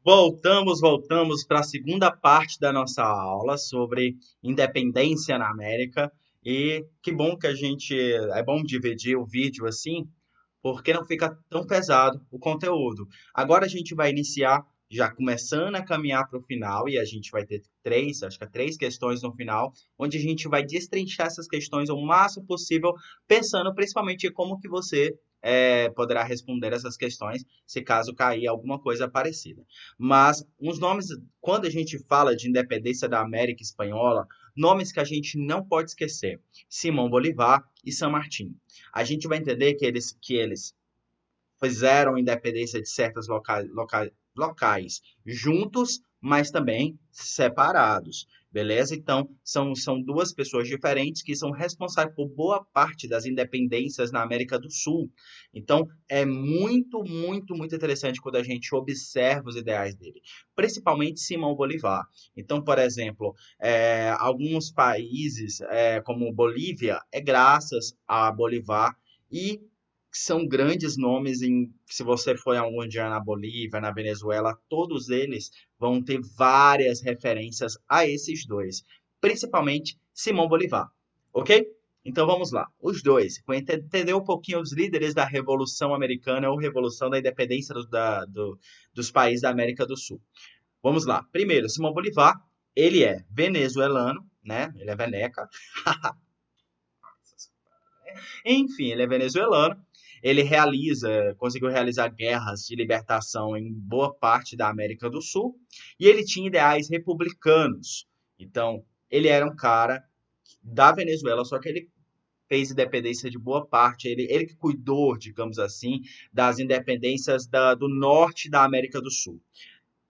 Voltamos para a segunda parte da nossa aula sobre independência na América. E que bom que a gente. É bom dividir o vídeo assim, porque não fica tão pesado o conteúdo. Agora a gente vai iniciar, já começando a caminhar para o final, e a gente vai ter três, acho que é três questões no final, onde a gente vai destrinchar essas questões o máximo possível, pensando principalmente em como que você poderá responder essas questões, se caso cair alguma coisa parecida. Mas os nomes, quando a gente fala de independência da América Espanhola, nomes que a gente não pode esquecer: Simão Bolívar e San Martín. A gente vai entender que eles fizeram independência de certos locais juntos, mas também separados. Beleza? Então, são duas pessoas diferentes que são responsáveis por boa parte das independências na América do Sul. Então, é muito, muito, muito interessante quando a gente observa os ideais dele, principalmente Simão Bolívar. Então, por exemplo, alguns países, como Bolívia, é graças a Bolívar, e são grandes nomes se você for algum dia na Bolívia, na Venezuela, todos eles vão ter várias referências a esses dois, principalmente Simão Bolívar, ok? Então vamos lá, os dois, vou entender um pouquinho os líderes da Revolução Americana ou Revolução da Independência dos países da América do Sul. Vamos lá, primeiro, Simão Bolívar, ele é venezuelano, né? Ele é veneca, enfim, ele é venezuelano. Ele conseguiu realizar guerras de libertação em boa parte da América do Sul e ele tinha ideais republicanos. Então, ele era um cara da Venezuela, só que ele fez independência de boa parte. Ele que cuidou, digamos assim, das independências do norte da América do Sul.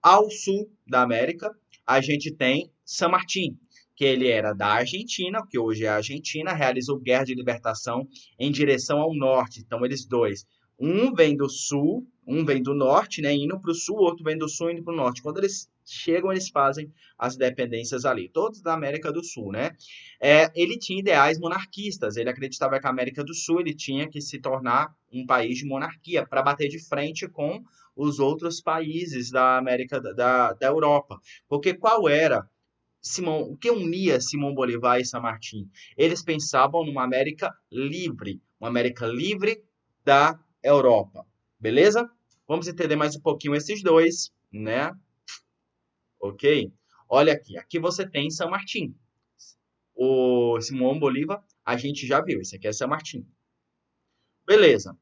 Ao sul da América, a gente tem San Martín, que ele era da Argentina, que hoje é a Argentina, realizou guerra de libertação em direção ao norte. Então, eles dois, um vem do sul, um vem do norte, né, indo para o sul, o outro vem do sul, indo para o norte. Quando eles chegam, eles fazem as dependências ali, todos da América do Sul, né? Ele tinha ideais monarquistas, ele acreditava que a América do Sul ele tinha que se tornar um país de monarquia para bater de frente com os outros países da América da Europa. Porque qual era o que unia Simão Bolívar e San Martín? Eles pensavam numa América livre, uma América livre da Europa. Beleza? Vamos entender mais um pouquinho esses dois, né? Ok? Olha aqui, aqui você tem San Martín. O Simão Bolívar, a gente já viu, esse aqui é San Martín. Beleza.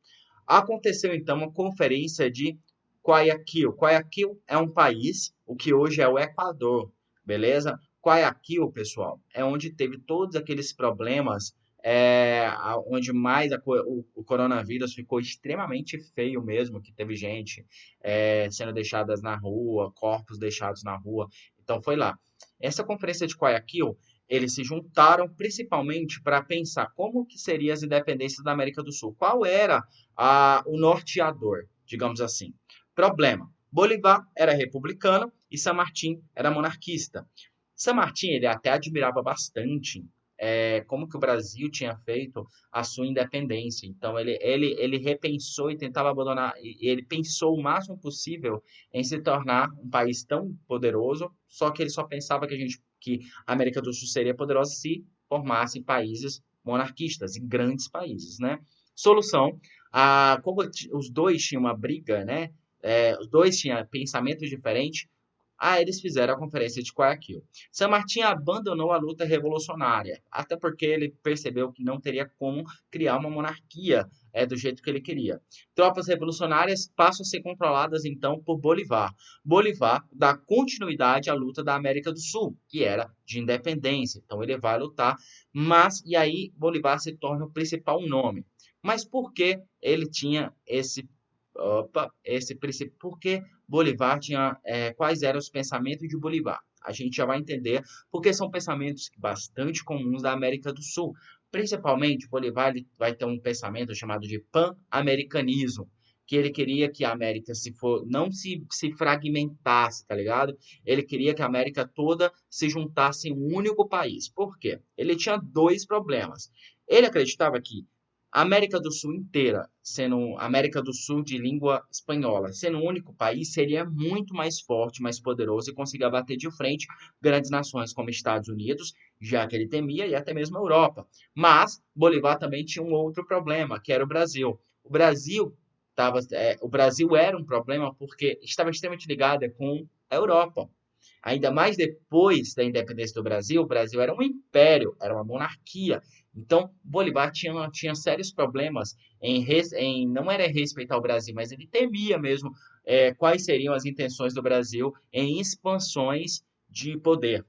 Aconteceu então uma conferência de Guayaquil. Guayaquil é um país, o que hoje é o Equador, beleza? Guayaquil, pessoal, é onde teve todos aqueles problemas, onde mais o coronavírus ficou extremamente feio mesmo, que teve gente sendo deixadas na rua, corpos deixados na rua. Então foi lá. Essa conferência de Guayaquil, eles se juntaram principalmente para pensar como que seriam as independências da América do Sul. Qual era o norteador, digamos assim? Problema: Bolívar era republicano e San Martín era monarquista. San Martín ele até admirava bastante como que o Brasil tinha feito a sua independência. Então ele repensou e tentava abandonar. Ele pensou o máximo possível em se tornar um país tão poderoso. Só que ele só pensava que a América do Sul seria poderosa se formassem países monarquistas, em grandes países, né? Solução: como os dois tinham uma briga, né? Os dois tinham pensamentos diferentes. Eles fizeram a Conferência de Guayaquil. San Martín abandonou a luta revolucionária, até porque ele percebeu que não teria como criar uma monarquia do jeito que ele queria. Tropas revolucionárias passam a ser controladas então por Bolívar. Bolívar dá continuidade à luta da América do Sul, que era de independência. Então ele vai lutar, e aí Bolívar se torna o principal nome. Mas por que ele tinha esse princípio? Por que Bolívar tinha, quais eram os pensamentos de Bolívar? A gente já vai entender, porque são pensamentos bastante comuns da América do Sul. Principalmente, Bolívar ele vai ter um pensamento chamado de pan-americanismo, que ele queria que a América não se fragmentasse, tá ligado? Ele queria que a América toda se juntasse em um único país. Por quê? Ele tinha dois problemas. Ele acreditava que A América do Sul inteira, sendo América do Sul de língua espanhola, sendo o único país, seria muito mais forte, mais poderoso e conseguir bater de frente grandes nações como Estados Unidos, já que ele temia, e até mesmo a Europa. Mas Bolívar também tinha um outro problema, que era o Brasil. O Brasil era um problema porque estava extremamente ligado com a Europa. Ainda mais depois da independência do Brasil, o Brasil era um império, era uma monarquia. Então, Bolívar tinha sérios problemas não era respeitar o Brasil, mas ele temia mesmo quais seriam as intenções do Brasil em expansões de poder.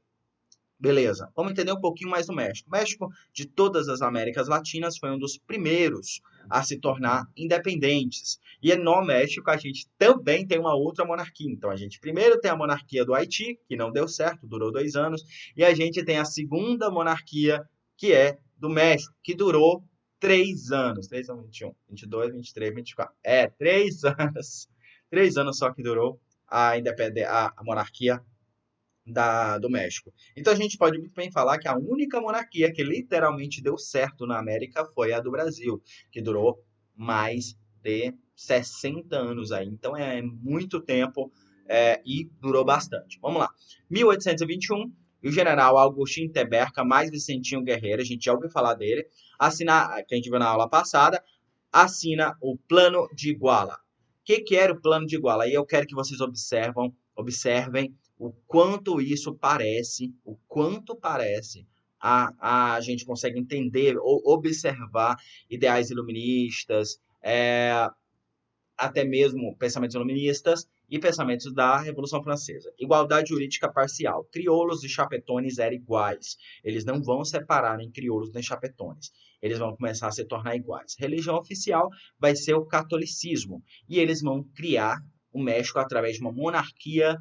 Beleza, vamos entender um pouquinho mais do México. O México, de todas as Américas Latinas, foi um dos primeiros a se tornar independentes. E no México a gente também tem uma outra monarquia. Então a gente primeiro tem a monarquia do Haiti, que não deu certo, durou 2 anos, e a gente tem a segunda monarquia, que é do México, que durou 3 anos. 3 anos, 21, 22, 23, 24. 3 anos. 3 anos só que durou a monarquia do México. Então a gente pode muito bem falar que a única monarquia que literalmente deu certo na América foi a do Brasil, que durou mais de 60 anos aí. Então é muito tempo e durou bastante. Vamos lá. 1821, o general Agustín Teberca, mais Vicentinho Guerreiro, a gente já ouviu falar dele, que a gente viu na aula passada, assina o Plano de Iguala. O que era o Plano de Iguala? Aí eu quero que vocês observem o quanto parece, a gente consegue entender ou observar ideais iluministas, até mesmo pensamentos iluministas e pensamentos da Revolução Francesa. Igualdade jurídica parcial. Crioulos e chapetones eram iguais. Eles não vão separar nem crioulos nem chapetones. Eles vão começar a se tornar iguais. Religião oficial vai ser o catolicismo. E eles vão criar o México através de uma monarquia.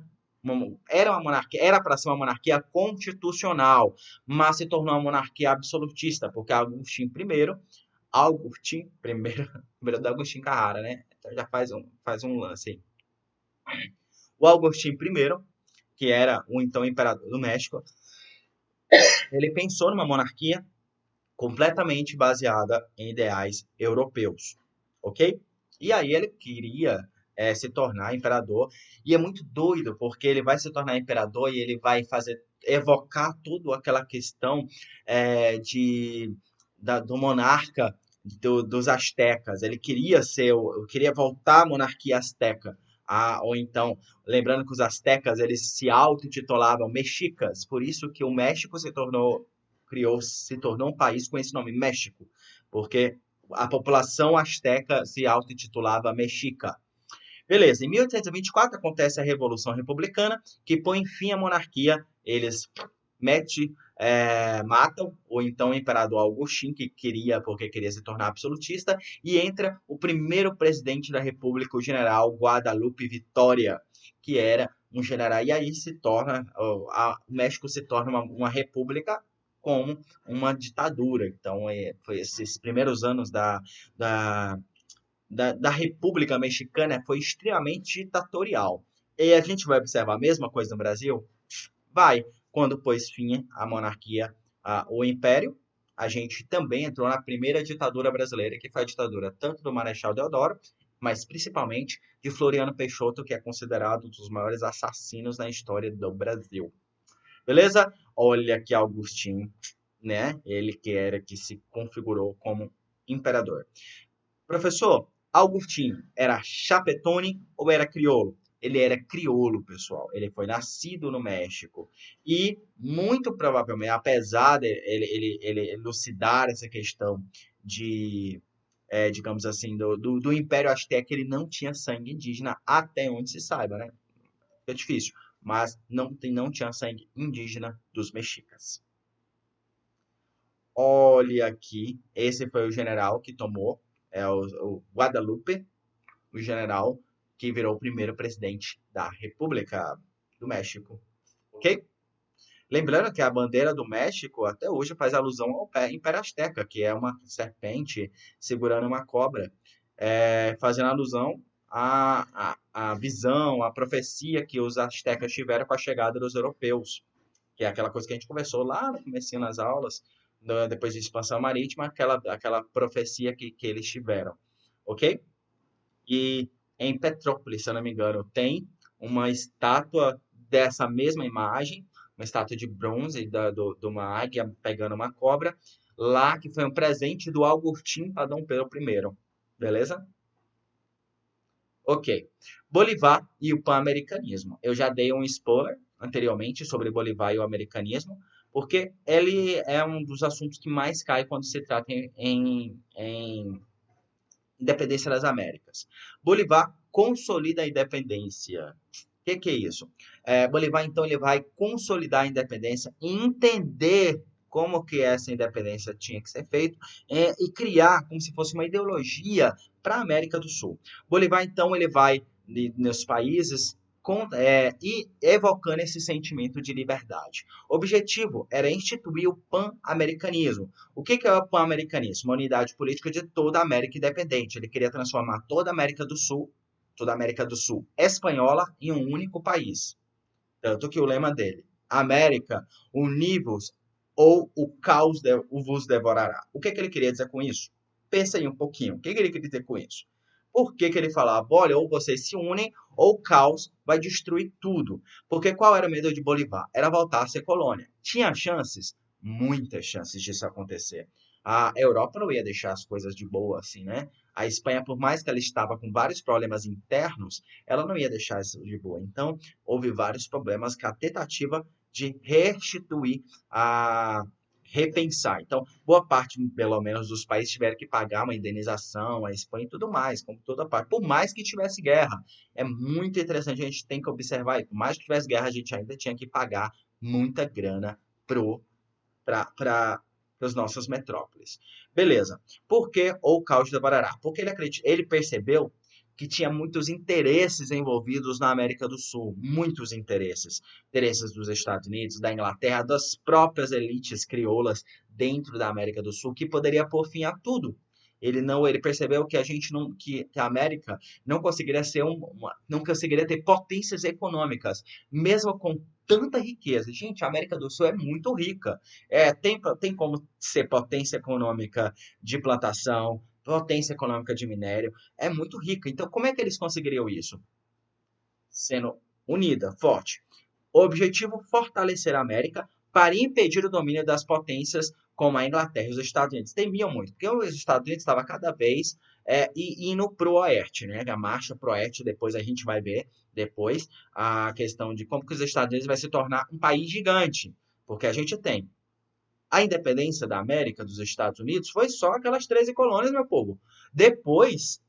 Era para ser uma monarquia constitucional, mas se tornou uma monarquia absolutista, porque Agostinho primeiro, primeiro do Agostinho Carrara, né? Então já faz um lance aí. O Agostinho I, que era o então imperador do México, ele pensou numa monarquia completamente baseada em ideais europeus, ok? E aí ele queria se tornar imperador, e é muito doido, porque ele vai se tornar imperador e ele vai evocar tudo aquela questão do monarca dos astecas. Ele queria voltar à monarquia asteca. Ou então, lembrando que os astecas eles se auto-intitulavam mexicas, por isso que o México se tornou um país com esse nome, México, porque a população asteca se auto-intitulava mexica. Beleza, em 1824 acontece a Revolução Republicana, que põe fim à monarquia. Eles matam o então imperador Agostinho, porque queria se tornar absolutista, e entra o primeiro presidente da República, o general Guadalupe Vitória, que era um general, e aí o México se torna uma república como uma ditadura. Então, foi esses primeiros anos da República Mexicana foi extremamente ditatorial. E a gente vai observar a mesma coisa no Brasil? Vai. Quando pôs fim à monarquia, o Império, a gente também entrou na primeira ditadura brasileira, que foi a ditadura tanto do Marechal Deodoro, mas principalmente de Floriano Peixoto, que é considerado um dos maiores assassinos na história do Brasil. Beleza? Olha que Agostinho, né? Ele que se configurou como imperador. Professor, Agostinho era chapetone ou era crioulo? Ele era crioulo, pessoal. Ele foi nascido no México. E, muito provavelmente, apesar de ele elucidar essa questão digamos assim, do Império Azteca, ele não tinha sangue indígena, até onde se saiba, né? É difícil, mas não tinha sangue indígena dos mexicas. Olha aqui, esse foi o general que tomou, o Guadalupe, o general que virou o primeiro presidente da República do México, ok? Lembrando que a bandeira do México até hoje faz alusão ao Império Azteca, que é uma serpente segurando uma cobra, fazendo alusão à visão, à profecia que os astecas tiveram com a chegada dos europeus, que é aquela coisa que a gente conversou lá no comecinho nas aulas, depois de expansão marítima, aquela profecia que eles tiveram, ok? E em Petrópolis, se eu não me engano, tem uma estátua dessa mesma imagem, uma estátua de bronze de uma águia pegando uma cobra, lá que foi um presente do Agostinho para Dom Pedro I. Beleza? Ok. Bolivar e o pan-americanismo. Eu já dei um spoiler anteriormente sobre Bolivar e o americanismo, porque ele é um dos assuntos que mais cai quando se trata em independência das Américas. Bolivar consolida a independência. O que é isso? Bolivar, então, ele vai consolidar a independência, entender como que essa independência tinha que ser feita e criar como se fosse uma ideologia para a América do Sul. Bolivar, então, ele vai nos países e evocando esse sentimento de liberdade. O objetivo era instituir o pan-americanismo. O que é o pan-americanismo? Uma unidade política de toda a América independente. Ele queria transformar toda a América do Sul espanhola em um único país. Tanto que o lema dele, América, univos ou o caos vos devorará. O que ele queria dizer com isso? Pensa aí um pouquinho. O que ele queria dizer com isso? Por que ele falava, olha, ou vocês se unem, ou o caos vai destruir tudo. Porque qual era o medo de Bolivar? Era voltar a ser colônia. Tinha chances? Muitas chances disso acontecer. A Europa não ia deixar as coisas de boa assim, né? A Espanha, por mais que ela estava com vários problemas internos, ela não ia deixar isso de boa. Então, houve vários problemas com a tentativa de restituir a repensar. Então, boa parte, pelo menos, dos países tiveram que pagar uma indenização, a Espanha e tudo mais, como toda parte, por mais que tivesse guerra. É muito interessante, a gente tem que observar aí, por mais que tivesse guerra, a gente ainda tinha que pagar muita grana para as nossas metrópoles. Beleza. Por que o caos de Barará? Porque ele percebeu que tinha muitos interesses envolvidos na América do Sul, muitos interesses. Interesses dos Estados Unidos, da Inglaterra, das próprias elites crioulas dentro da América do Sul, que poderia pôr fim a tudo. Ele percebeu que a gente não, que a América não conseguiria não conseguiria ter potências econômicas, mesmo com tanta riqueza. Gente, a América do Sul é muito rica. Tem como ser potência econômica de plantação, potência econômica de minério, é muito rica. Então, como é que eles conseguiriam isso? Sendo unida, forte. O objetivo: fortalecer a América para impedir o domínio das potências como a Inglaterra e os Estados Unidos. Temiam muito, porque os Estados Unidos estavam cada vez indo para o oeste, né? A marcha para o oeste, depois a gente vai ver depois a questão de como que os Estados Unidos vai se tornar um país gigante, porque a gente tem a independência da América, dos Estados Unidos, foi só aquelas 13 colônias, meu povo. Depois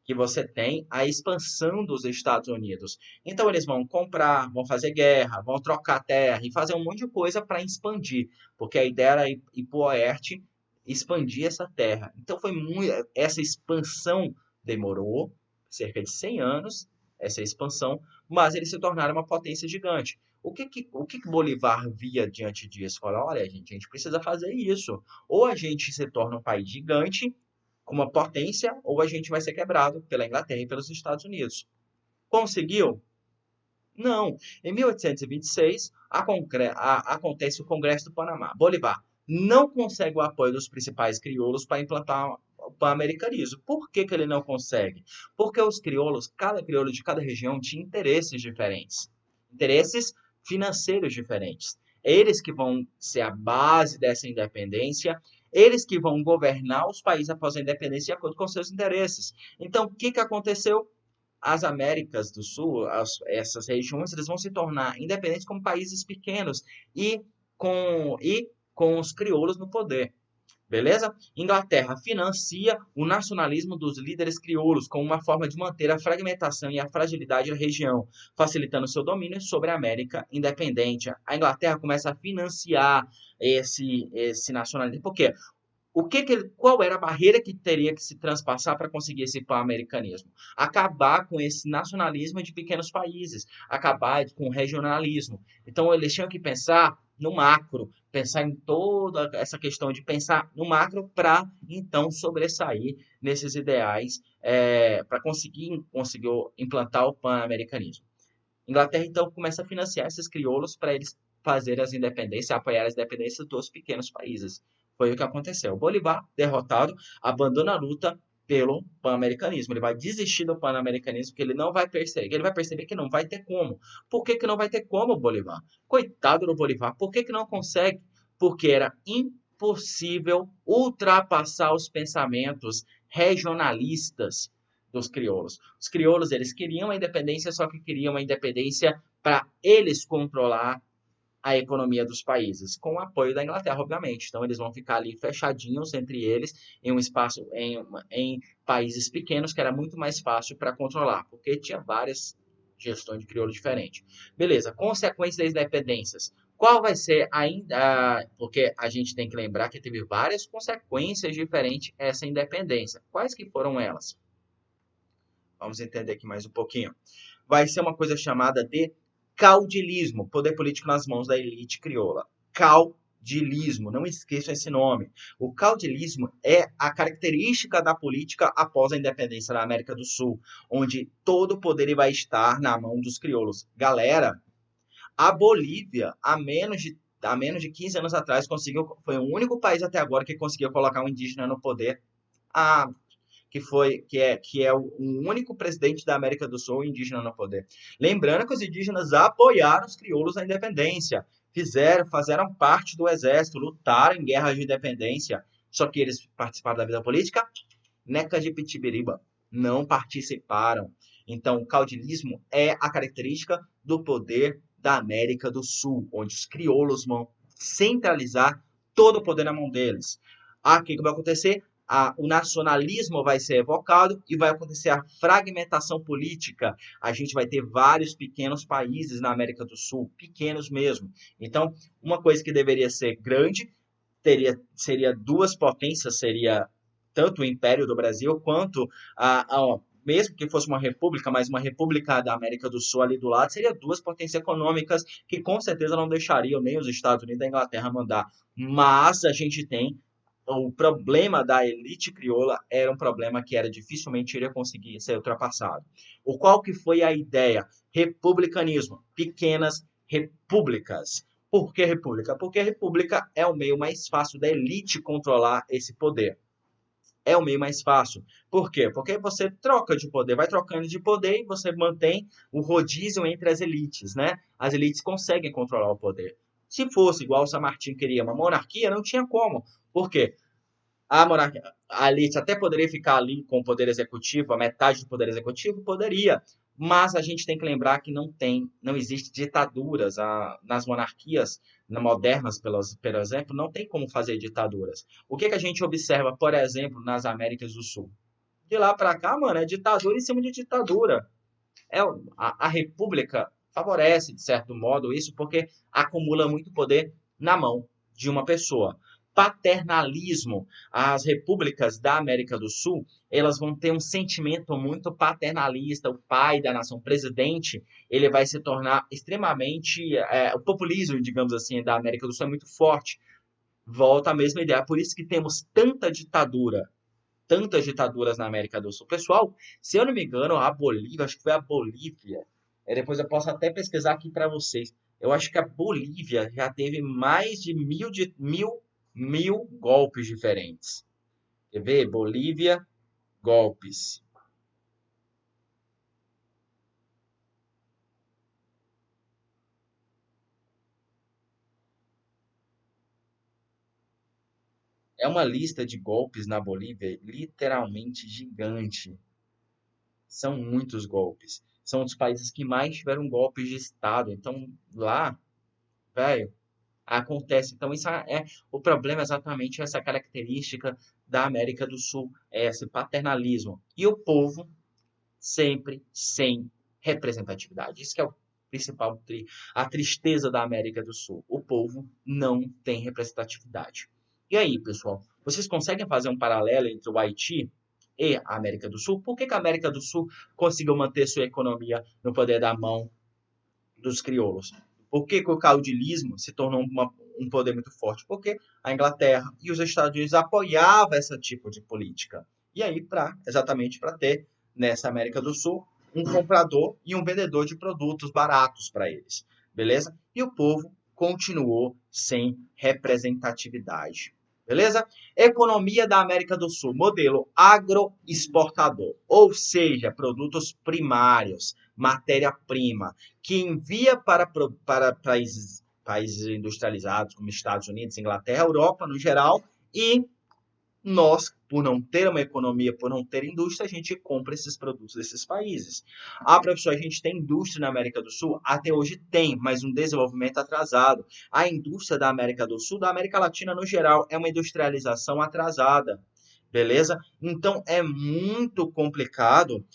que você tem a expansão dos Estados Unidos. Então eles vão comprar, vão fazer guerra, vão trocar terra e fazer um monte de coisa para expandir, porque a ideia era ir para o oeste, expandir essa terra. Então foi muito, essa expansão demorou cerca de 100 anos, essa expansão, mas eles se tornaram uma potência gigante. O que Bolivar via diante disso? Falou, olha, a gente precisa fazer isso. Ou a gente se torna um país gigante, com uma potência, ou a gente vai ser quebrado pela Inglaterra e pelos Estados Unidos. Conseguiu? Não. Em 1826, acontece o Congresso do Panamá. Bolivar não consegue o apoio dos principais crioulos para implantar o pan-americanismo. Por que ele não consegue? Porque os crioulos, cada crioulo de cada região tinha interesses diferentes. Interesses financeiros diferentes. Eles que vão ser a base dessa independência, eles que vão governar os países após a independência de acordo com seus interesses. Então, o que aconteceu? As Américas do Sul, essas regiões, eles vão se tornar independentes como países pequenos e com os crioulos no poder. Beleza? Inglaterra financia o nacionalismo dos líderes crioulos como uma forma de manter a fragmentação e a fragilidade da região, facilitando seu domínio sobre a América independente. A Inglaterra começa a financiar esse nacionalismo. Por quê? Qual era a barreira que teria que se transpassar para conseguir esse pan-americanismo? Acabar com esse nacionalismo de pequenos países, acabar com o regionalismo. Então, eles tinham que pensar no macro, pensar em toda essa questão de pensar no macro para, então, sobressair nesses ideais, para conseguir implantar o pan-americanismo. Inglaterra, então, começa a financiar esses crioulos para eles fazerem as independências, apoiar as independências dos pequenos países. Foi o que aconteceu. O Bolívar, derrotado, abandona a luta pelo pan-americanismo. Ele vai desistir do pan-americanismo, porque ele não vai perceber, ele vai perceber que não vai ter como. Por que que não vai ter como, Bolívar? Coitado do Bolívar, por que que não consegue? Porque era impossível ultrapassar os pensamentos regionalistas dos crioulos. Os crioulos, eles queriam a independência, só que queriam a independência para eles controlar a economia dos países, com o apoio da Inglaterra, obviamente. Então, eles vão ficar ali fechadinhos entre eles, em um espaço, em países pequenos, que era muito mais fácil para controlar, porque tinha várias gestões de crioulo diferentes. Beleza, consequência das independências. Qual vai ser ainda, porque a gente tem que lembrar que teve várias consequências diferentes essa independência. Quais que foram elas? Vamos entender aqui mais um pouquinho. Vai ser uma coisa chamada de caudilismo, poder político nas mãos da elite crioula. Caudilismo, não esqueçam esse nome. O caudilismo é a característica da política após a independência da América do Sul, onde todo o poder vai estar na mão dos crioulos. Galera, a Bolívia, há menos de 15 anos atrás, foi o único país até agora que conseguiu colocar um indígena no poder. Ah, que é o único presidente da América do Sul indígena no poder. Lembrando que os indígenas apoiaram os crioulos na independência, fizeram parte do exército, lutaram em guerras de independência, só que eles participaram da vida política, neca de pitibiriba, não participaram. Então, o caudilismo é a característica do poder da América do Sul, onde os crioulos vão centralizar todo o poder na mão deles. O que vai acontecer? O nacionalismo vai ser evocado e vai acontecer a fragmentação política. A gente vai ter vários pequenos países na América do Sul, pequenos mesmo. Então, uma coisa que deveria ser grande seria duas potências, seria tanto o Império do Brasil quanto mesmo que fosse uma república, mas uma república da América do Sul ali do lado, seria duas potências econômicas que com certeza não deixariam nem os Estados Unidos e a Inglaterra mandar. Mas a gente tem o problema da elite crioula era um problema que era dificilmente iria conseguir ser ultrapassado. O qual que foi a ideia? Republicanismo, pequenas repúblicas. Por que república? Porque a república é o meio mais fácil da elite controlar esse poder. É o meio mais fácil. Por quê? Porque você troca de poder, vai trocando de poder e você mantém o rodízio entre as elites, né? As elites conseguem controlar o poder. Se fosse igual o San Martín queria, uma monarquia, não tinha como. Por quê? A elite até poderia ficar ali com o poder executivo, a metade do poder executivo poderia, mas a gente tem que lembrar que não existe ditaduras nas monarquias modernas, por exemplo, não tem como fazer ditaduras. O que a gente observa, por exemplo, nas Américas do Sul? De lá para cá, mano, é ditadura em cima de ditadura. A república favorece, de certo modo, isso porque acumula muito poder na mão de uma pessoa. Paternalismo. As repúblicas da América do Sul, elas vão ter um sentimento muito paternalista. O pai da nação, o presidente, ele vai se tornar extremamente... o populismo, digamos assim, da América do Sul é muito forte. Volta à mesma ideia. Por isso que temos tantas ditaduras na América do Sul. Pessoal, se eu não me engano, a Bolívia, acho que foi a Bolívia. Depois eu posso até pesquisar aqui para vocês. Eu acho que a Bolívia já teve mais de mil golpes diferentes. Quer ver? Bolívia, golpes. É uma lista de golpes na Bolívia literalmente gigante. São muitos golpes. São os países que mais tiveram golpes de Estado. Então, lá, velho, acontece. Então, o problema é exatamente essa característica da América do Sul, é esse paternalismo. E o povo sempre sem representatividade. Isso que é o principal, a tristeza da América do Sul. O povo não tem representatividade. E aí, pessoal, vocês conseguem fazer um paralelo entre o Haiti e a América do Sul? Por que a América do Sul conseguiu manter sua economia no poder da mão dos crioulos? Por que o caudilismo se tornou um poder muito forte? Porque a Inglaterra e os Estados Unidos apoiavam esse tipo de política. E aí, exatamente para ter, nessa América do Sul, um comprador e um vendedor de produtos baratos para eles. Beleza? E o povo continuou sem representatividade. Beleza? Economia da América do Sul, modelo agroexportador, ou seja, produtos primários, matéria-prima, que envia para países industrializados, como Estados Unidos, Inglaterra, Europa no geral, e nós, por não ter uma economia, por não ter indústria, a gente compra esses produtos desses países. Ah, professor, a gente tem indústria na América do Sul? Até hoje tem, mas um desenvolvimento atrasado. A indústria da América do Sul, da América Latina no geral, é uma industrialização atrasada. Beleza? Então é muito complicado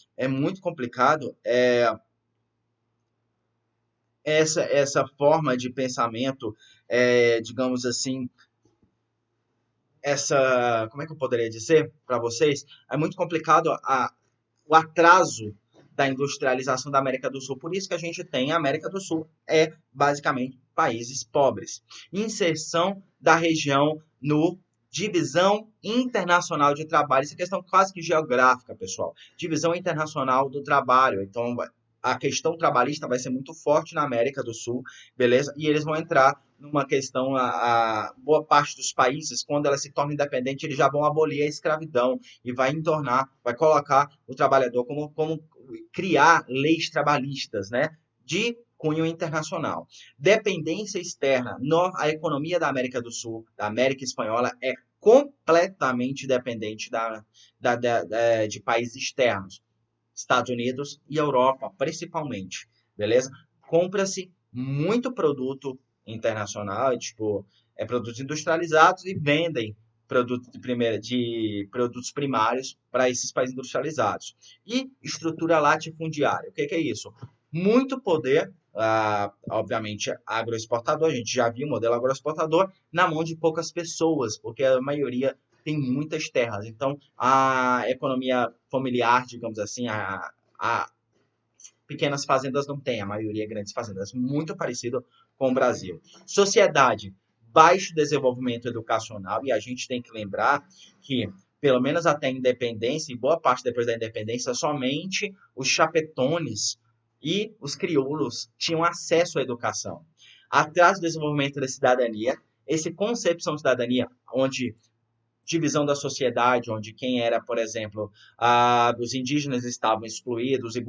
essa forma de pensamento, digamos assim, como é que eu poderia dizer para vocês? É muito complicado o atraso da industrialização da América do Sul. Por isso que a gente tem a América do Sul basicamente países pobres. Inserção da região no divisão internacional de trabalho. Isso é questão quase que geográfica, pessoal. Divisão internacional do trabalho. Então, a questão trabalhista vai ser muito forte na América do Sul, beleza? E eles vão entrar numa questão, boa parte dos países, quando ela se torna independente, eles já vão abolir a escravidão e vai colocar o trabalhador como criar leis trabalhistas, né? De cunho internacional. Dependência externa. A economia da América do Sul, da América Espanhola, é completamente dependente de países externos. Estados Unidos e Europa, principalmente, beleza? Compra-se muito produto internacional, tipo, produtos industrializados e vendem produtos primários para esses países industrializados. E estrutura latifundiária. O que é isso? Muito poder, obviamente, agroexportador, a gente já viu o modelo agroexportador, na mão de poucas pessoas, porque a maioria tem muitas terras. Então, a economia familiar, digamos assim, a pequenas fazendas não tem, a maioria é grandes fazendas, muito parecido com o Brasil. Sociedade, baixo desenvolvimento educacional, e a gente tem que lembrar que, pelo menos até a independência, e boa parte depois da independência, somente os chapetones e os crioulos tinham acesso à educação. Atrás do desenvolvimento da cidadania, esse concepção de cidadania, onde divisão da sociedade, onde quem era, por exemplo, dos indígenas estavam excluídos e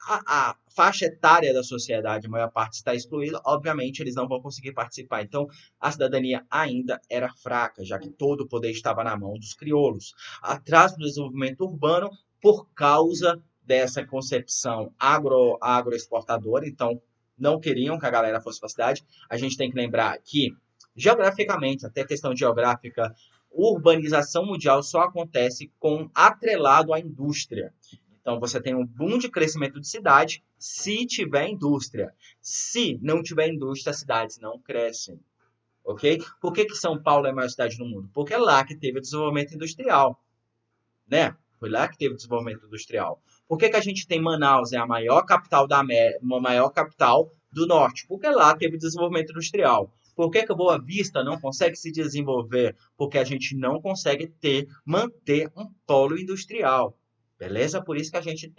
a faixa etária da sociedade, a maior parte está excluída, obviamente eles não vão conseguir participar. Então, a cidadania ainda era fraca, já que todo o poder estava na mão dos crioulos. Atrás do desenvolvimento urbano, por causa dessa concepção agroexportadora, então não queriam que a galera fosse para a cidade. A gente tem que lembrar que, geograficamente, até questão geográfica, urbanização mundial só acontece atrelado à indústria. Então, você tem um boom de crescimento de cidade se tiver indústria. Se não tiver indústria, as cidades não crescem. Ok? Por que São Paulo é a maior cidade do mundo? Porque é lá que teve o desenvolvimento industrial. Né? Foi lá que teve o desenvolvimento industrial. Por que a gente tem Manaus, é a maior capital uma maior capital do norte? Porque lá teve desenvolvimento industrial. Por que Boa Vista não consegue se desenvolver? Porque a gente não consegue manter um polo industrial. Beleza? Por isso que a gente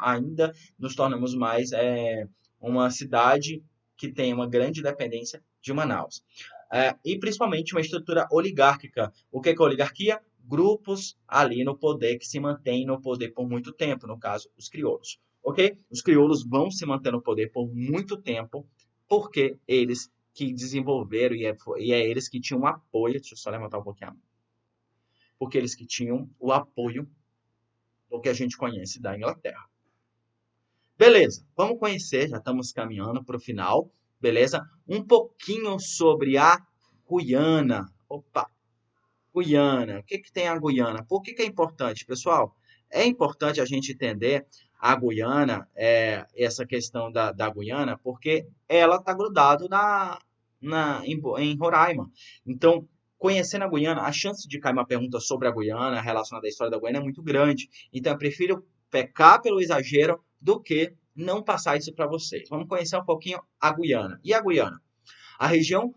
ainda nos tornamos mais uma cidade que tem uma grande dependência de Manaus. E principalmente uma estrutura oligárquica. O que é oligarquia? Grupos ali no poder que se mantêm no poder por muito tempo, no caso, os crioulos. Ok? Os crioulos vão se manter no poder por muito tempo, porque eles que desenvolveram e é eles que tinham apoio. Deixa eu só levantar um pouquinho a mão. Porque eles que tinham o apoio do que a gente conhece da Inglaterra. Beleza, vamos conhecer, já estamos caminhando para o final, beleza? Um pouquinho sobre a Guiana. Opa, Guiana. O que tem a Guiana? Por que é importante, pessoal? É importante a gente entender a Guiana, essa questão da Guiana, porque ela está grudada em Roraima. Então, conhecendo a Guiana, a chance de cair uma pergunta sobre a Guiana, relacionada à história da Guiana, é muito grande. Então, eu prefiro pecar pelo exagero do que não passar isso para vocês. Vamos conhecer um pouquinho a Guiana. E a Guiana? A região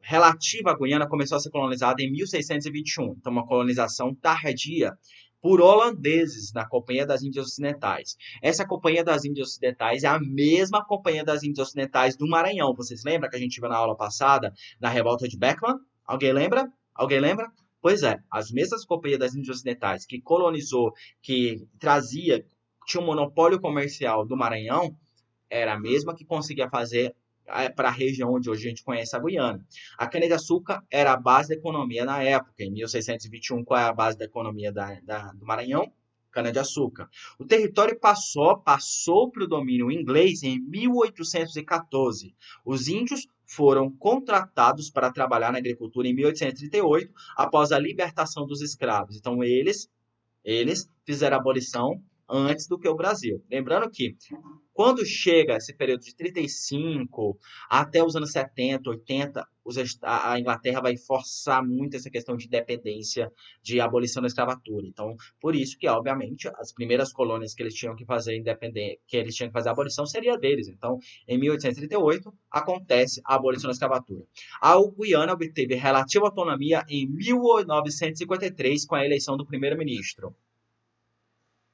relativa à Guiana começou a ser colonizada em 1621, então uma colonização tardia por holandeses na Companhia das Índias Ocidentais. Essa Companhia das Índias Ocidentais é a mesma Companhia das Índias Ocidentais do Maranhão. Vocês lembram que a gente viu na aula passada, na revolta de Beckman? Alguém lembra? Alguém lembra? Pois é, as mesmas companhias das Índias Ocidentais que colonizou, que trazia, tinha um monopólio comercial do Maranhão, era a mesma que conseguia fazer para a região onde hoje a gente conhece a Guiana. A cana-de-açúcar era a base da economia na época. Em 1621, qual é a base da economia do Maranhão? Cana-de-açúcar. O território passou para o domínio inglês em 1814. Os índios foram contratados para trabalhar na agricultura em 1838, após a libertação dos escravos. Então, eles fizeram a abolição antes do que o Brasil. Lembrando que quando chega esse período de 35 até os anos 70, 80, a Inglaterra vai forçar muito essa questão de independência, de abolição da escravatura. Então, por isso que, obviamente, as primeiras colônias que eles tinham que fazer independência, que eles tinham que fazer a abolição seria deles. Então, em 1838 acontece a abolição da escravatura. A Guiana obteve relativa autonomia em 1953 com a eleição do primeiro-ministro.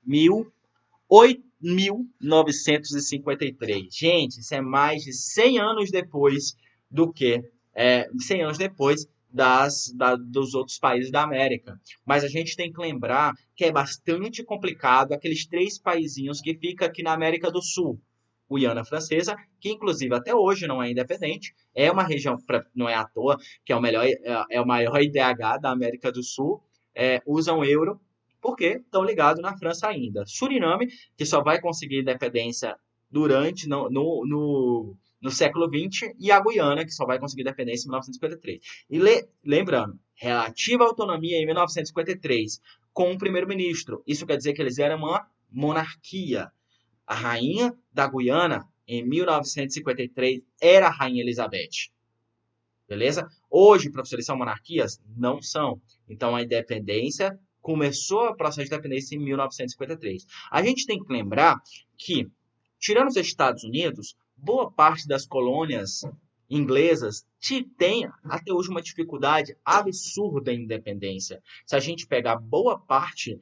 1953. Gente, isso é mais de 100 anos depois do que 100 anos depois dos outros países da América. Mas a gente tem que lembrar que é bastante complicado aqueles 3 paizinhos que ficam aqui na América do Sul. Guiana Francesa, que inclusive até hoje não é independente, é uma região, não é à toa, que é o maior IDH da América do Sul, usam euro, porque estão ligados na França ainda. Suriname, que só vai conseguir independência durante no século XX, e a Guiana, que só vai conseguir independência em 1953. E lembrando, relativa autonomia em 1953, com o primeiro-ministro. Isso quer dizer que eles eram uma monarquia. A rainha da Guiana, em 1953, era a Rainha Elizabeth. Beleza? Hoje, professores, são monarquias? Não são. Então, a independência começou o processo de independência em 1953. A gente tem que lembrar que, tirando os Estados Unidos, boa parte das colônias inglesas tem até hoje uma dificuldade absurda em independência. Se a gente pegar boa parte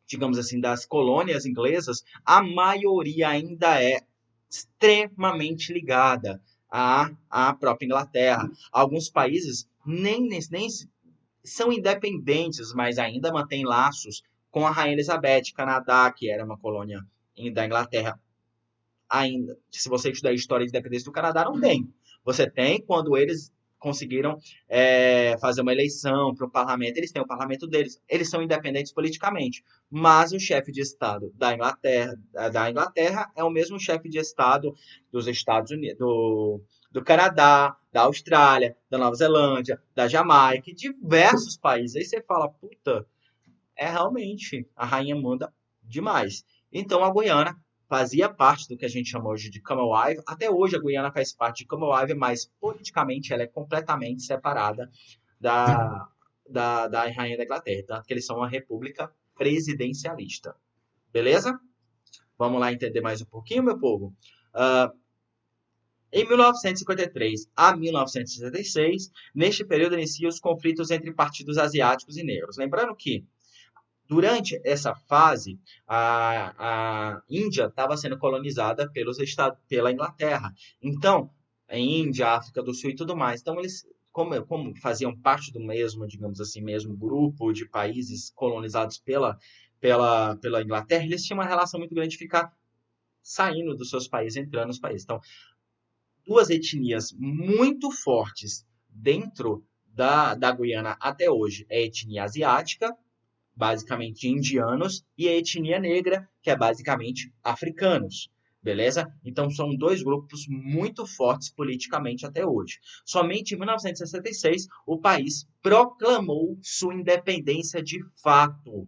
digamos assim, das colônias inglesas, a maioria ainda é extremamente ligada à própria Inglaterra. Alguns países nem são independentes, mas ainda mantêm laços com a Rainha Elizabeth. Canadá, que era uma colônia da Inglaterra, ainda. Se você estudar a história de independência do Canadá, não tem. Você tem quando eles conseguiram fazer uma eleição para o parlamento, eles têm o parlamento deles, eles são independentes politicamente, mas o chefe de Estado da Inglaterra é o mesmo chefe de Estado dos Estados Unidos, do Canadá, da Austrália, da Nova Zelândia, da Jamaica, diversos países. Aí você fala, puta, realmente, a rainha manda demais. Então a Guiana fazia parte do que a gente chama hoje de Commonwealth. Até hoje a Guiana faz parte de Commonwealth, mas politicamente ela é completamente separada da Rainha da Inglaterra, tanto que eles são uma república presidencialista. Beleza? Vamos lá entender mais um pouquinho, meu povo? Em 1953 a 1966, neste período iniciam os conflitos entre partidos asiáticos e negros. Lembrando que durante essa fase, a Índia estava sendo colonizada pela Inglaterra. Então, a Índia, a África do Sul e tudo mais. Então, eles, como faziam parte do mesmo, digamos assim, mesmo grupo de países colonizados pela Inglaterra, eles tinham uma relação muito grande de ficar saindo dos seus países, entrando nos países. Então, duas etnias muito fortes dentro da Guiana até hoje é a etnia asiática, basicamente indianos, e a etnia negra, que é basicamente africanos. Beleza? Então são dois grupos muito fortes politicamente até hoje. Somente em 1966 o país proclamou sua independência de fato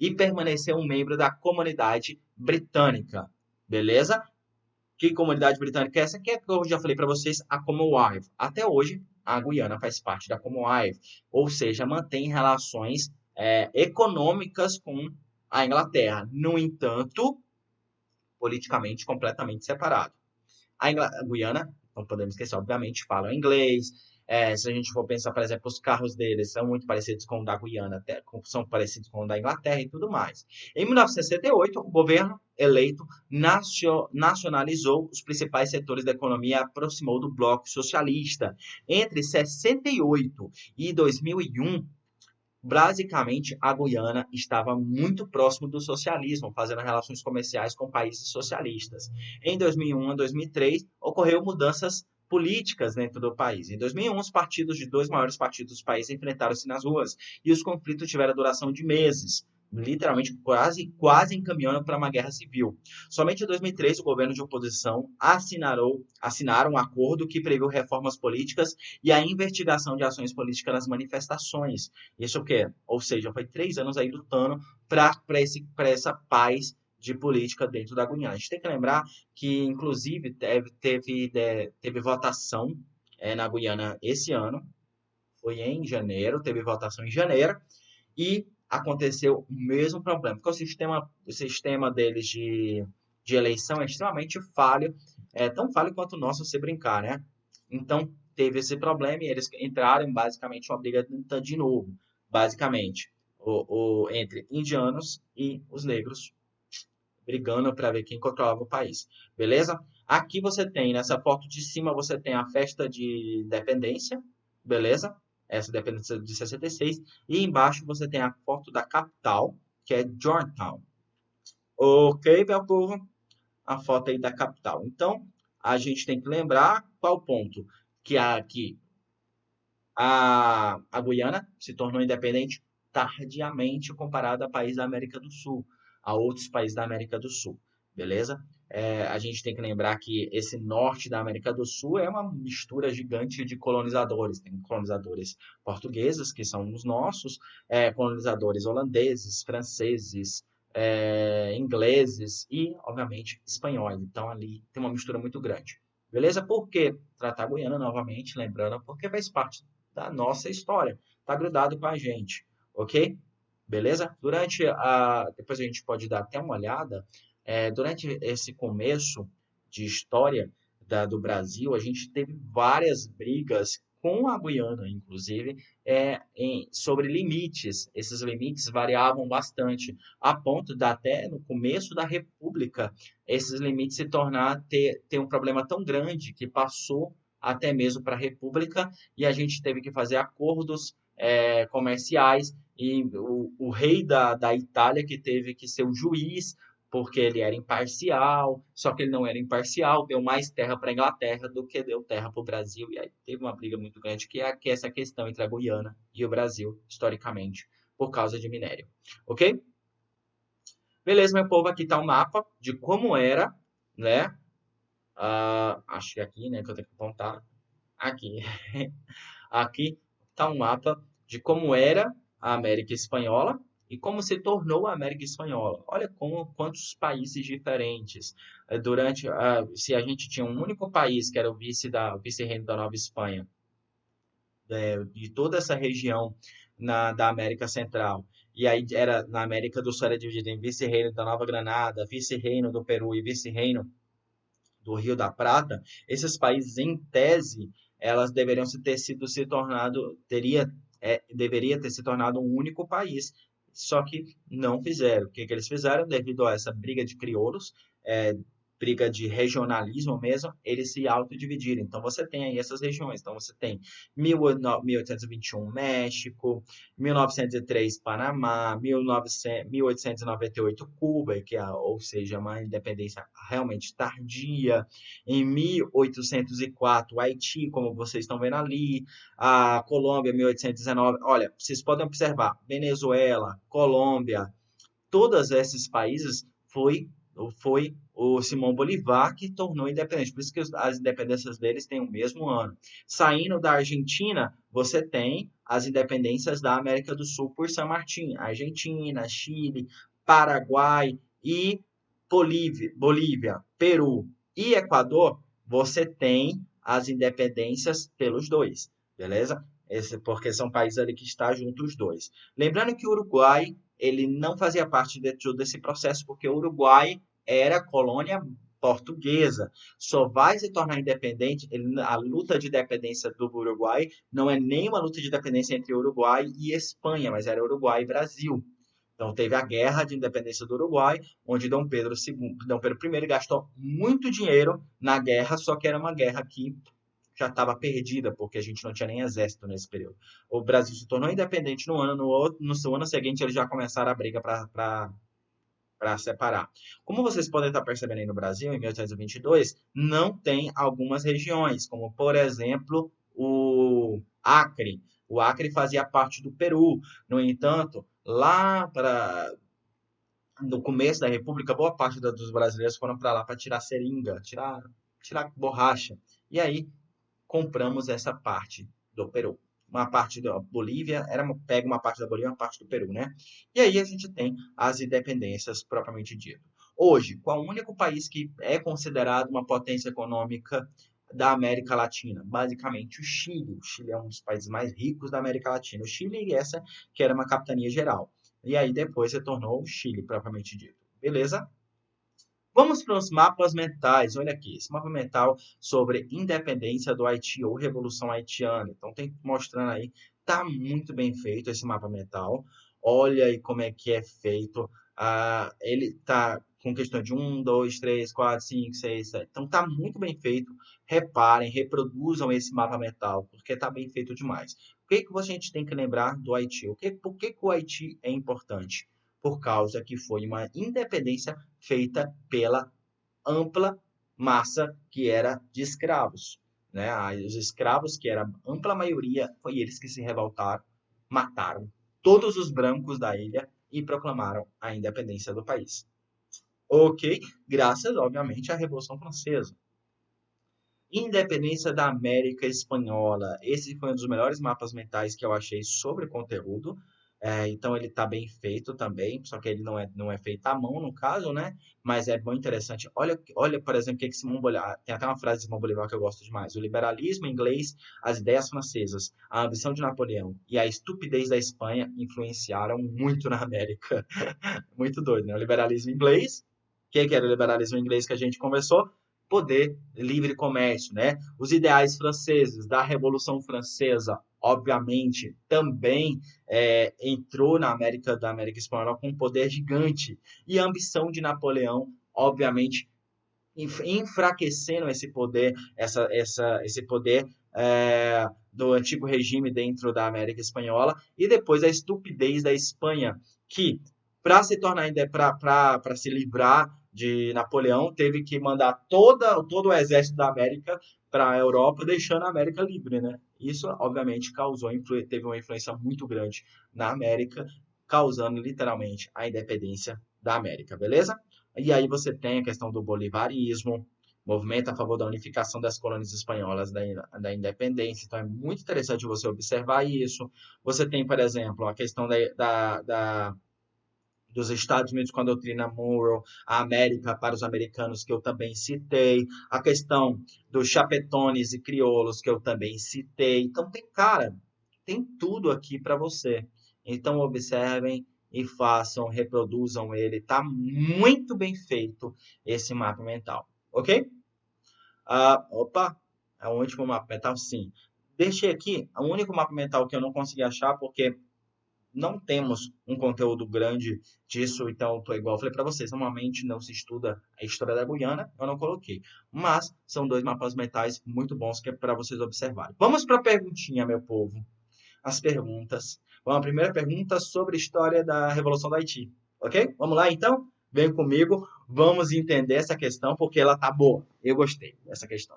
e permaneceu um membro da comunidade britânica. Beleza? Que comunidade britânica é essa? Que é que eu já falei para vocês, a Commonwealth. Até hoje, a Guiana faz parte da Commonwealth, ou seja, mantém relações econômicas com a Inglaterra. No entanto, politicamente completamente separado. A Guiana, não podemos esquecer, obviamente, fala inglês, Se a gente for pensar, por exemplo, os carros deles são muito parecidos com o da Guiana, até, são parecidos com o da Inglaterra e tudo mais. Em 1968, o governo eleito nacionalizou os principais setores da economia e aproximou do bloco socialista. Entre 68 e 2001, basicamente, a Guiana estava muito próximo do socialismo, fazendo relações comerciais com países socialistas. Em 2001 a 2003, ocorreu mudanças políticas dentro do país. Em 2001, os partidos de dois maiores partidos do país enfrentaram-se nas ruas e os conflitos tiveram duração de meses, literalmente quase encaminhando para uma guerra civil. Somente em 2003, o governo de oposição assinaram um acordo que previu reformas políticas e a investigação de ações políticas nas manifestações. Isso o quê? Ou seja, foi 3 anos aí lutando para essa paz de política dentro da Guiana. A gente tem que lembrar que, inclusive, teve votação na Guiana esse ano, foi em janeiro, teve votação em janeiro, e aconteceu o mesmo problema, porque o sistema deles de eleição é extremamente falho, tão falho quanto o nosso se brincar, né? Então, teve esse problema e eles entraram em basicamente uma briga de novo, basicamente, entre indianos e os negros brigando para ver quem controlava o país, beleza? Aqui você tem, nessa foto de cima, você tem a festa de independência, beleza? Essa independência de 66. E embaixo você tem a foto da capital, que é Georgetown. Ok, meu povo? A foto aí da capital. Então, a gente tem que lembrar qual ponto? Que aqui a Guiana se tornou independente tardiamente comparado a países da América do Sul, a outros países da América do Sul, beleza? A gente tem que lembrar que esse norte da América do Sul é uma mistura gigante de colonizadores. Tem colonizadores portugueses, que são os nossos, colonizadores holandeses, franceses, ingleses e, obviamente, espanhóis. Então, ali tem uma mistura muito grande. Beleza? Por que tratar a Guiana novamente? Lembrando, porque faz parte da nossa história. Tá grudado com a gente, ok? Beleza? Depois a gente pode dar até uma olhada. Durante esse começo de história do Brasil, a gente teve várias brigas com a Guiana, inclusive, sobre limites. Esses limites variavam bastante, a ponto de até no começo da República, esses limites ter um problema tão grande que passou até mesmo para a República e a gente teve que fazer acordos comerciais e o rei da Itália que teve que ser o juiz porque ele era imparcial, só que ele não era imparcial, deu mais terra para a Inglaterra do que deu terra para o Brasil, e aí teve uma briga muito grande, que é essa questão entre a Guiana e o Brasil, historicamente, por causa de minério. Ok? Beleza, meu povo, aqui está o mapa de como era, né? Acho que aqui, né, que eu tenho que apontar. Aqui. Aqui está um mapa de como era a América Espanhola e como se tornou a América Espanhola. Olha quantos países diferentes. Se a gente tinha um único país que era o vice-reino da Nova Espanha, de toda essa região da América Central. E aí na América do Sul era dividido em vice-reino da Nova Granada, vice-reino do Peru e vice-reino do Rio da Prata. Esses países, em tese, elas deveriam ter sido se tornado, deveria ter se tornado um único país. Só que não fizeram. O que eles fizeram? Devido a essa briga de crioulos, briga de regionalismo mesmo, eles se autodividiram. Então você tem aí essas regiões. Então você tem 1821 México, 1903 Panamá, 1898 Cuba, ou seja, uma independência realmente tardia. Em 1804 Haiti, como vocês estão vendo ali, a Colômbia 1819. Olha, vocês podem observar, Venezuela, Colômbia, todos esses países foi o Simão Bolívar que tornou independente. Por isso que as independências deles têm o mesmo ano. Saindo da Argentina, você tem as independências da América do Sul por San Martín. Argentina, Chile, Paraguai e Bolívia, Peru e Equador, você tem as independências pelos dois, beleza? Porque são países ali que estão juntos os dois. Lembrando que o Uruguai ele não fazia parte de todo esse processo, porque o Uruguai era colônia portuguesa. Só vai se tornar independente, a luta de independência do Uruguai não é nem uma luta de independência entre Uruguai e Espanha, mas era Uruguai e Brasil. Então teve a Guerra de Independência do Uruguai, onde Dom Pedro I gastou muito dinheiro na guerra, só que era uma guerra que já estava perdida, porque a gente não tinha nem exército nesse período. O Brasil se tornou independente no seu ano seguinte eles já começaram a briga para separar. Como vocês podem estar percebendo aí no Brasil, em 1822, não tem algumas regiões, como, por exemplo, o Acre. O Acre fazia parte do Peru. No entanto, no começo da República, boa parte dos brasileiros foram para lá para tirar seringa, tirar borracha. E aí compramos essa parte do Peru. Uma parte da Bolívia, pega uma parte da Bolívia e uma parte do Peru, né? E aí a gente tem as independências propriamente dito. Hoje, qual o único país que é considerado uma potência econômica da América Latina? Basicamente o Chile. O Chile é um dos países mais ricos da América Latina. O Chile e essa que era uma capitania geral. E aí depois se tornou o Chile propriamente dito. Beleza? Vamos para os mapas mentais. Olha aqui, esse mapa mental sobre independência do Haiti ou Revolução Haitiana. Então, tem mostrando aí, tá muito bem feito esse mapa mental. Olha aí como é que é feito. Ele tá com questão de 1, 2, 3, 4, 5, 6, 7. Então, tá muito bem feito. Reparem, reproduzam esse mapa mental, porque tá bem feito demais. O que que a gente tem que lembrar do Haiti? Por que o Haiti é importante? Por causa que foi uma independência feita pela ampla massa que era de escravos. Né? Os escravos, que era a ampla maioria, foi eles que se revoltaram, mataram todos os brancos da ilha e proclamaram a independência do país. Ok? Graças, obviamente, à Revolução Francesa. Independência da América Espanhola. Esse foi um dos melhores mapas mentais que eu achei sobre conteúdo. Então ele está bem feito também, só que ele não é feito à mão, no caso, né? Mas é bem interessante. Olha, por exemplo, o que Simão Bolivar... Tem até uma frase de Simão Bolivar que eu gosto demais. O liberalismo inglês, as ideias francesas, a ambição de Napoleão e a estupidez da Espanha influenciaram muito na América. Muito doido, né? O liberalismo inglês... O que era o liberalismo inglês que a gente conversou? Poder, livre comércio, né? Os ideais franceses da Revolução Francesa, obviamente, também entrou da América Espanhola com um poder gigante. E a ambição de Napoleão, obviamente, enfraquecendo esse poder, esse poder do antigo regime dentro da América Espanhola, e depois a estupidez da Espanha, que para se tornar para se livrar de Napoleão, teve que mandar todo o exército da América para a Europa, deixando a América livre, né? Isso, obviamente, teve uma influência muito grande na América, causando literalmente a independência da América, beleza? E aí você tem a questão do bolivarismo, movimento a favor da unificação das colônias espanholas da independência. Então é muito interessante você observar isso. Você tem, por exemplo, a questão dos Estados Unidos com a doutrina Monroe, a América para os americanos, que eu também citei, a questão dos chapetones e crioulos, que eu também citei. Então, tem tudo aqui para você. Então, observem e façam, reproduzam ele. Está muito bem feito esse mapa mental, ok? Opa, é o último mapa mental? Sim. Deixei aqui o único mapa mental que eu não consegui achar, porque não temos um conteúdo grande disso, então tô igual eu falei para vocês, normalmente não se estuda a história da Guiana, eu não coloquei, mas são dois mapas mentais muito bons que é para vocês observarem. Vamos para a perguntinha, meu povo. As perguntas. Bom, a primeira pergunta sobre a história da Revolução do Haiti, ok? Vamos lá então? Vem comigo, vamos entender essa questão porque ela tá boa. Eu gostei dessa questão.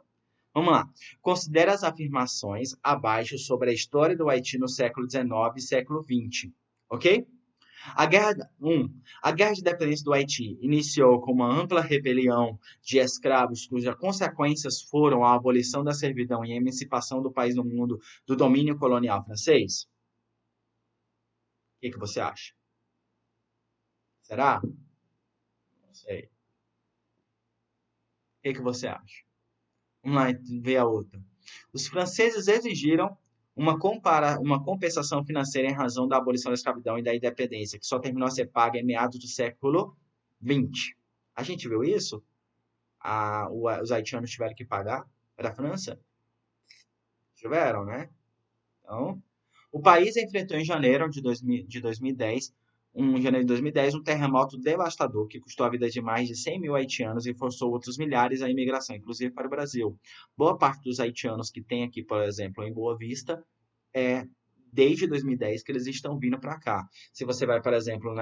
Vamos lá. Considere as afirmações abaixo sobre a história do Haiti no século XIX e século XX. Ok? A Guerra de Independência do Haiti iniciou com uma ampla rebelião de escravos cujas consequências foram a abolição da servidão e a emancipação do país no mundo do domínio colonial francês? O que você acha? Será? Não sei. O que você acha? Vamos lá ver a outra. Os franceses exigiram uma compensação financeira em razão da abolição da escravidão e da independência, que só terminou a ser paga em meados do século XX. A gente viu isso? os haitianos tiveram que pagar para a França? Tiveram, né? Então, o país enfrentou em janeiro de 2010, janeiro de 2010, um terremoto devastador que custou a vida de mais de 100 mil haitianos e forçou outros milhares à imigração, inclusive para o Brasil. Boa parte dos haitianos que tem aqui, por exemplo, em Boa Vista, é desde 2010 que eles estão vindo para cá. Se você vai, por exemplo,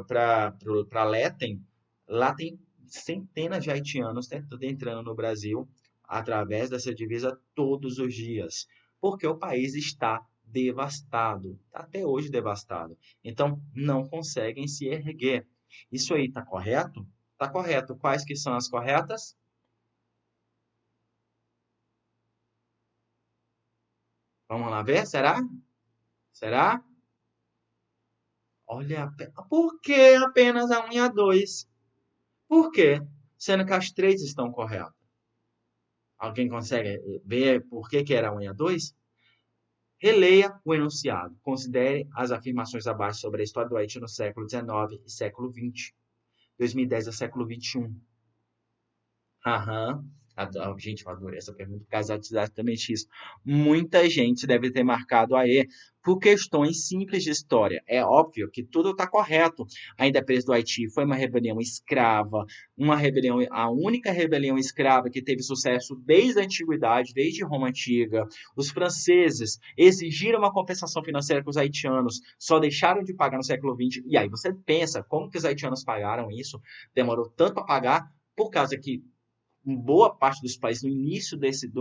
para Letem, lá tem centenas de haitianos entrando no Brasil através dessa divisa todos os dias, porque o país está devastado, está até hoje devastado. Então, não conseguem se erguer. Isso aí está correto? Está correto. Quais que são as corretas? Vamos lá ver, será? Será? Olha, por que apenas a 1 e a 2? Por quê? Sendo que as três estão corretas. Alguém consegue ver por que era a 1 e a 2? Releia o enunciado. Considere as afirmações abaixo sobre a história do Haiti no século XIX e século XX. 2010 a século XXI. Aham. Gente, eu adorei essa pergunta, por causa de exatamente isso. Muita gente deve ter marcado a E por questões simples de história. É óbvio que tudo está correto. A independência do Haiti foi uma rebelião escrava, uma rebelião, a única rebelião escrava que teve sucesso desde a antiguidade, desde Roma Antiga. Os franceses exigiram uma compensação financeira com os haitianos, só deixaram de pagar no século XX. E aí você pensa, como que os haitianos pagaram isso? Demorou tanto a pagar, por causa que boa parte dos países do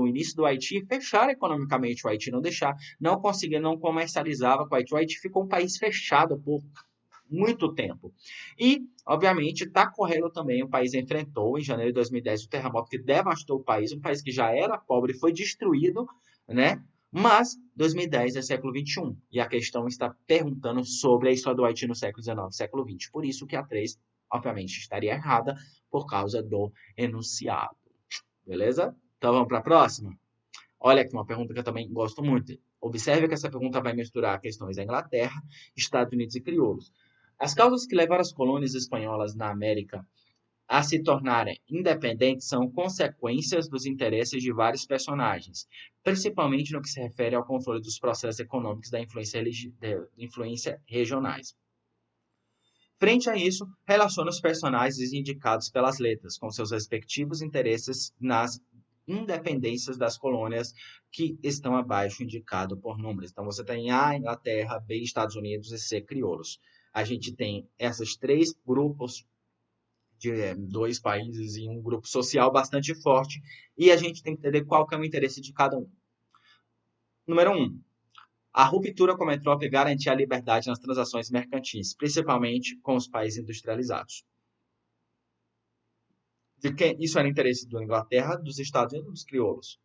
início do Haiti fecharam economicamente o Haiti, não deixar, não conseguia, não comercializava com o Haiti. O Haiti ficou um país fechado por muito tempo. E, obviamente, está correndo também, o país enfrentou em janeiro de 2010 o terremoto que devastou o país, um país que já era pobre foi destruído, né? Mas 2010 é século XXI e a questão está perguntando sobre a história do Haiti no século XIX, século XX. Por isso que a 3, obviamente, estaria errada por causa do enunciado. Beleza? Então vamos para a próxima? Olha aqui uma pergunta que eu também gosto muito. Observe que essa pergunta vai misturar questões da Inglaterra, Estados Unidos e crioulos. As causas que levaram as colônias espanholas na América a se tornarem independentes são consequências dos interesses de vários personagens, principalmente no que se refere ao controle dos processos econômicos da influência regionais. Frente a isso, relaciona os personagens indicados pelas letras, com seus respectivos interesses nas independências das colônias que estão abaixo, indicado por números. Então, você tem A, Inglaterra, B, Estados Unidos e C, crioulos. A gente tem esses três grupos de dois países e um grupo social bastante forte, e a gente tem que entender qual que é o interesse de cada um. Número 1. A ruptura com a metrópole garantia a liberdade nas transações mercantis, principalmente com os países industrializados. Isso era interesse da Inglaterra, dos Estados Unidos e dos crioulos.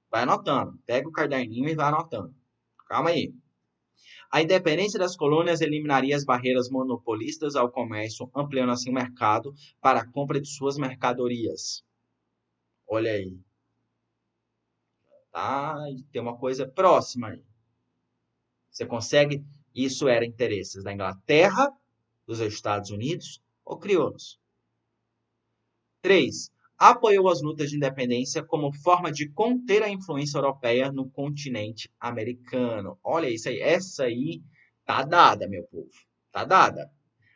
Vai anotando. Pega o caderninho e vai anotando. Calma aí. A independência das colônias eliminaria as barreiras monopolistas ao comércio, ampliando assim o mercado para a compra de suas mercadorias. Olha aí. Tá? Tem uma coisa próxima aí. Você consegue? Isso era interesses da Inglaterra, dos Estados Unidos ou crioulos. 3. Apoiou as lutas de independência como forma de conter a influência europeia no continente americano. Olha isso aí, essa aí tá dada, meu povo. Tá dada.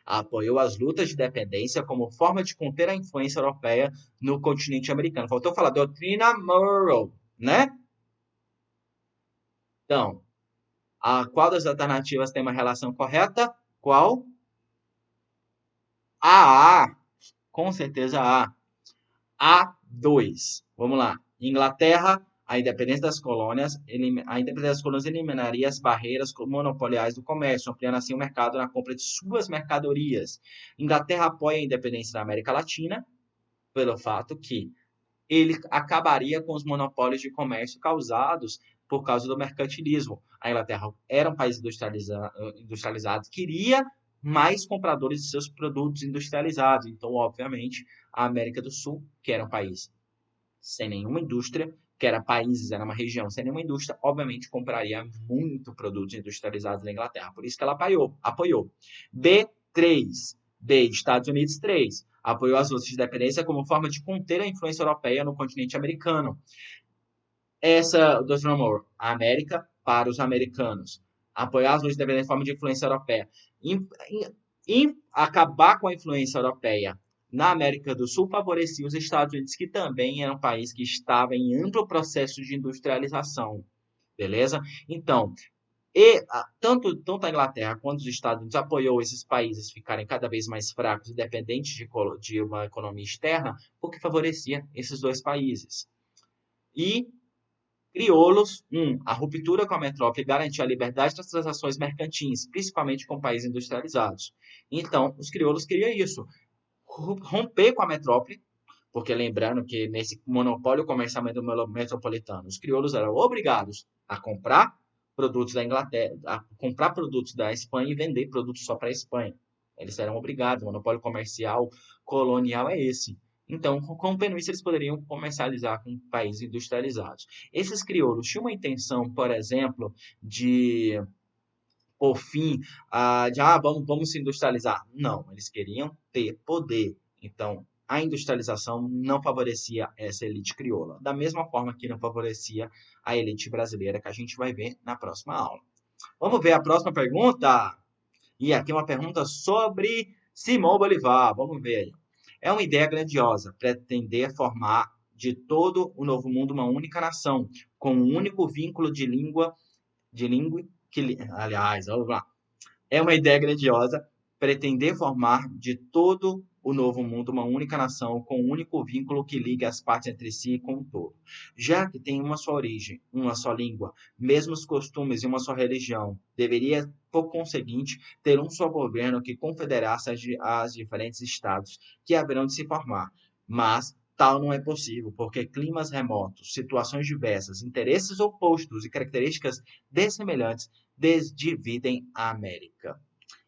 Apoiou as lutas de independência como forma de conter a influência europeia no continente americano. Faltou falar doutrina Monroe, né? Então, qual das alternativas tem uma relação correta? Qual? A. Com certeza A. A2. Vamos lá. Inglaterra, a independência das colônias, eliminaria as barreiras monopoliais do comércio, ampliando assim o mercado na compra de suas mercadorias. Inglaterra apoia a independência da América Latina, pelo fato que ele acabaria com os monopólios de comércio causados por causa do mercantilismo. A Inglaterra era um país industrializado, queria mais compradores de seus produtos industrializados. Então, obviamente, a América do Sul, que era um país sem nenhuma indústria, que era países, era uma região sem nenhuma indústria, obviamente compraria muito produtos industrializados na Inglaterra. Por isso que ela apoiou. B3. B. Estados Unidos. 3. Apoiou as lutas de independência como forma de conter a influência europeia no continente americano. Essa, Dr. Moore, a América para os americanos. Apoiar as lutas de independência como forma de influência europeia. Acabar com a influência europeia na América do Sul favorecia os Estados Unidos, que também era um país que estava em amplo processo de industrialização. Beleza? Então, tanto a Inglaterra quanto os Estados Unidos apoiou esses países ficarem cada vez mais fracos e dependentes de uma economia externa, porque favorecia esses dois países. E crioulos, a ruptura com a metrópole garantia a liberdade das transações mercantis, principalmente com países industrializados. Então, os crioulos queriam isso, romper com a metrópole, porque lembrando que nesse monopólio comercial metropolitano, os crioulos eram obrigados a comprar produtos da Inglaterra, a comprar produtos da Espanha e vender produtos só para a Espanha. Eles eram obrigados, o monopólio comercial colonial é esse. Então, rompendo isso, eles poderiam comercializar com países industrializados. Esses crioulos tinham uma intenção, por exemplo, de por fim, vamos se industrializar. Não, eles queriam ter poder. Então, a industrialização não favorecia essa elite crioula, da mesma forma que não favorecia a elite brasileira, que a gente vai ver na próxima aula. Vamos ver a próxima pergunta? E aqui é uma pergunta sobre Simão Bolivar. Vamos ver aí. É uma ideia grandiosa, pretender formar de todo o novo mundo uma única nação, com um único vínculo de língua, aliás, vamos lá. É uma ideia grandiosa pretender formar de todo o novo mundo uma única nação com um único vínculo que ligue as partes entre si e com o todo. Já que tem uma só origem, uma só língua, mesmos costumes e uma só religião, deveria, por conseguinte, ter um só governo que confederasse as diferentes estados que haverão de se formar. Mas tal não é possível, porque climas remotos, situações diversas, interesses opostos e características dessemelhantes desdividem a América.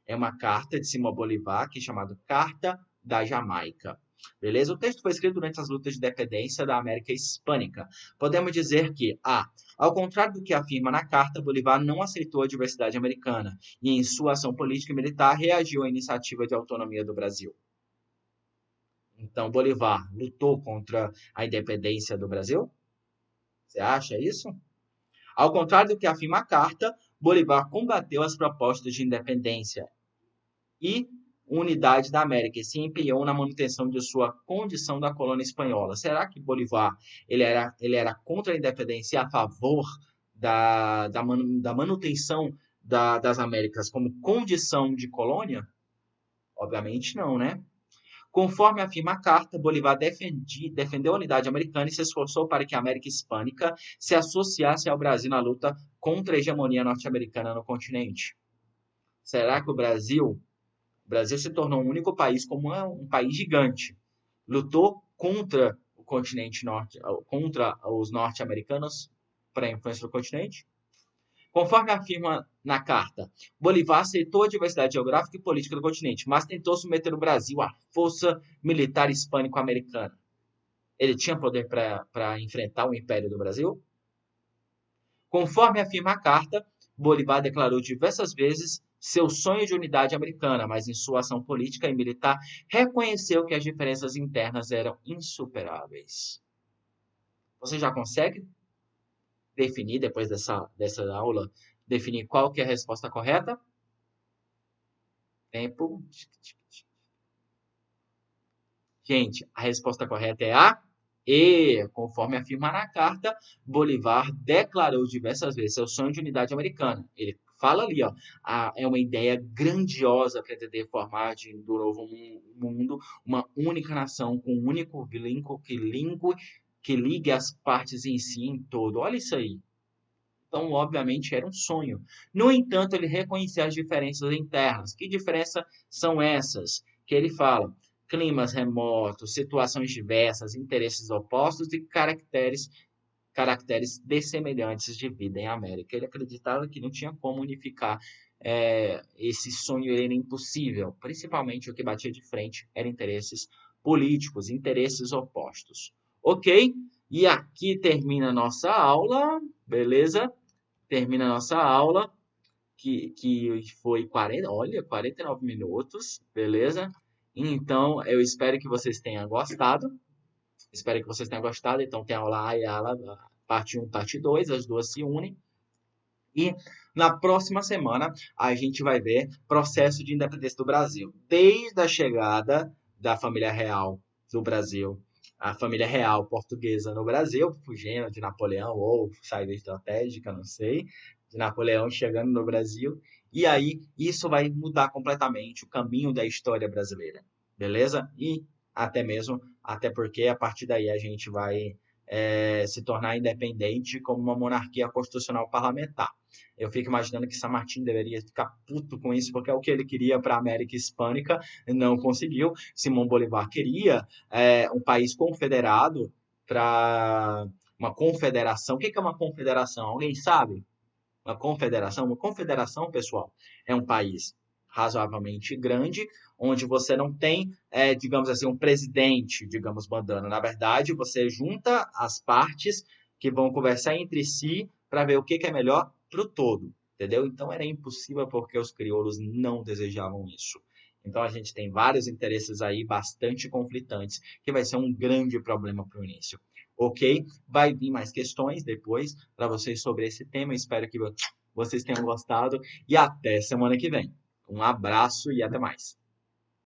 É uma carta de Simão Bolivar, que é chamada Carta da Jamaica. Beleza? O texto foi escrito durante as lutas de independência da América Hispânica. Podemos dizer que, ao contrário do que afirma na carta, Bolivar não aceitou a diversidade americana e, em sua ação política e militar, reagiu à iniciativa de autonomia do Brasil. Então, Bolivar lutou contra a independência do Brasil? Você acha isso? Ao contrário do que afirma a carta, Bolivar combateu as propostas de independência e unidade da América e se empenhou na manutenção de sua condição da colônia espanhola. Será que Bolivar ele era contra a independência e a favor da manutenção das Américas como condição de colônia? Obviamente não, né? Conforme afirma a carta, Bolivar defendeu a unidade americana e se esforçou para que a América Hispânica se associasse ao Brasil na luta contra a hegemonia norte-americana no continente. Será que o Brasil se tornou um único país como um país gigante? Lutou contra o continente norte, contra os norte-americanos para a influência do continente? Conforme afirma na carta, Bolivar aceitou a diversidade geográfica e política do continente, mas tentou submeter o Brasil à força militar hispânico-americana. Ele tinha poder para enfrentar o Império do Brasil? Conforme afirma a carta, Bolivar declarou diversas vezes seu sonho de unidade americana, mas em sua ação política e militar reconheceu que as diferenças internas eram insuperáveis. Você já consegue definir, depois dessa aula, definir qual que é a resposta correta? Tempo. Gente, a resposta correta é a E. Conforme afirma na carta, Bolivar declarou diversas vezes seu sonho de unidade americana. Ele fala ali, é uma ideia grandiosa pretender formar do novo mundo uma única nação com um único vínculo que ligue as partes em si em todo. Olha isso aí. Então, obviamente, era um sonho. No entanto, ele reconhecia as diferenças internas. Que diferenças são essas? Que ele fala: climas remotos, situações diversas, interesses opostos e caracteres dessemelhantes de vida em América. Ele acreditava que não tinha como unificar esse sonho, era impossível. Principalmente o que batia de frente eram interesses políticos, interesses opostos. Ok? E aqui termina a nossa aula, beleza? Termina a nossa aula, que foi 49 minutos, beleza? Então, eu espero que vocês tenham gostado. Espero que vocês tenham gostado. Então, tem a aula A e a aula parte 1, parte 2, as duas se unem. E na próxima semana a gente vai ver processo de independência do Brasil, desde a chegada da família real do Brasil, a família real portuguesa no Brasil, fugindo de Napoleão ou saída estratégica, não sei, de Napoleão chegando no Brasil. E aí isso vai mudar completamente o caminho da história brasileira, beleza? E até mesmo, até porque a partir daí a gente vai se tornar independente como uma monarquia constitucional parlamentar. Eu fico imaginando que San Martín deveria ficar puto com isso, porque é o que ele queria para a América Hispânica, não conseguiu. Simão Bolívar queria um país confederado para uma confederação. O que é uma confederação? Alguém sabe? Uma confederação? Uma confederação, pessoal, é um país razoavelmente grande, onde você não tem, digamos assim, um presidente, digamos, mandando. Na verdade, você junta as partes que vão conversar entre si para ver o que é melhor para o todo, entendeu? Então era impossível porque os crioulos não desejavam isso. Então a gente tem vários interesses aí bastante conflitantes, que vai ser um grande problema para o início. Ok? Vai vir mais questões depois para vocês sobre esse tema. Espero que vocês tenham gostado e até semana que vem. Um abraço e até mais.